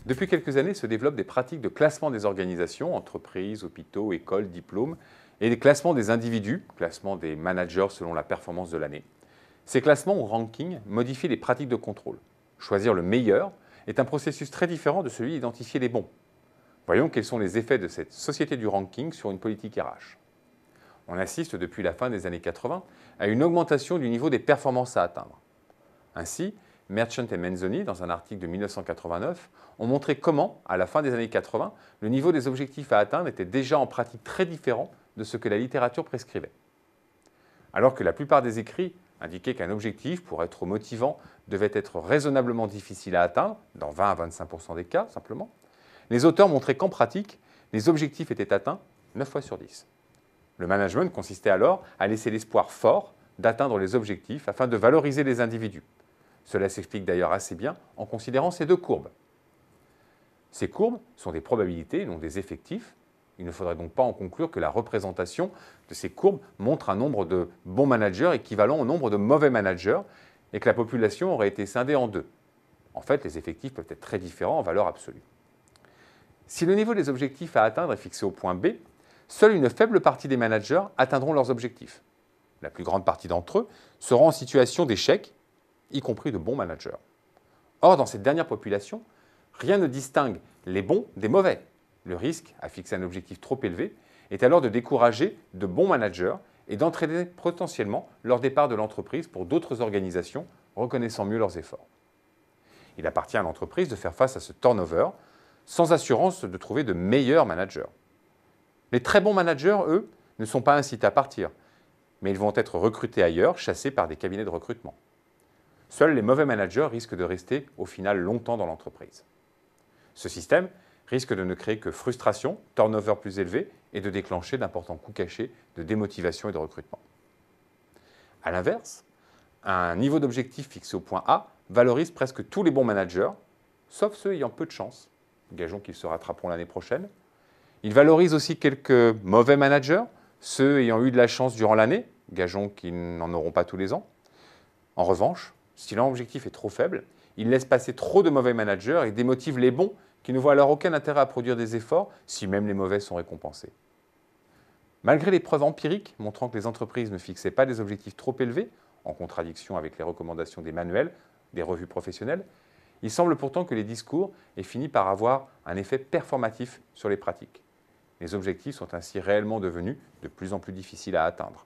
Depuis quelques années se développent des pratiques de classement des organisations, entreprises, hôpitaux, écoles, diplômes, et des classements des individus, classement des managers selon la performance de l'année. Ces classements ou rankings modifient les pratiques de contrôle. Choisir le meilleur est un processus très différent de celui d'identifier les bons. Voyons quels sont les effets de cette société du ranking sur une politique RH. On assiste depuis la fin des années 80 à une augmentation du niveau des performances à atteindre. Ainsi, Merchant et Menzoni, dans un article de 1989, ont montré comment, à la fin des années 80, le niveau des objectifs à atteindre était déjà en pratique très différent de ce que la littérature prescrivait. Alors que la plupart des écrits indiquaient qu'un objectif, pour être motivant, devait être raisonnablement difficile à atteindre, dans 20 à 25% des cas simplement, les auteurs montraient qu'en pratique, les objectifs étaient atteints 9 fois sur 10. Le management consistait alors à laisser l'espoir fort d'atteindre les objectifs afin de valoriser les individus. Cela s'explique d'ailleurs assez bien en considérant ces deux courbes. Ces courbes sont des probabilités, non des effectifs. Il ne faudrait donc pas en conclure que la représentation de ces courbes montre un nombre de bons managers équivalent au nombre de mauvais managers et que la population aurait été scindée en deux. En fait, les effectifs peuvent être très différents en valeur absolue. Si le niveau des objectifs à atteindre est fixé au point B, seule une faible partie des managers atteindront leurs objectifs. La plus grande partie d'entre eux seront en situation d'échec, y compris de bons managers. Or, dans cette dernière population, rien ne distingue les bons des mauvais. Le risque à fixer un objectif trop élevé est alors de décourager de bons managers et d'entraîner potentiellement leur départ de l'entreprise pour d'autres organisations reconnaissant mieux leurs efforts. Il appartient à l'entreprise de faire face à ce turnover sans assurance de trouver de meilleurs managers. Les très bons managers, eux, ne sont pas incités à partir, mais ils vont être recrutés ailleurs, chassés par des cabinets de recrutement. Seuls les mauvais managers risquent de rester au final longtemps dans l'entreprise. Ce système risque de ne créer que frustration, turnover plus élevé et de déclencher d'importants coûts cachés de démotivation et de recrutement. A l'inverse, un niveau d'objectif fixé au point A valorise presque tous les bons managers, sauf ceux ayant peu de chance. Gageons qu'ils se rattraperont l'année prochaine. Il valorise aussi quelques mauvais managers, ceux ayant eu de la chance durant l'année. Gageons qu'ils n'en auront pas tous les ans. En revanche, si l'objectif est trop faible, il laisse passer trop de mauvais managers et démotive les bons qui ne voient alors aucun intérêt à produire des efforts si même les mauvais sont récompensés. Malgré les preuves empiriques montrant que les entreprises ne fixaient pas des objectifs trop élevés, en contradiction avec les recommandations des manuels, des revues professionnelles, il semble pourtant que les discours aient fini par avoir un effet performatif sur les pratiques. Les objectifs sont ainsi réellement devenus de plus en plus difficiles à atteindre.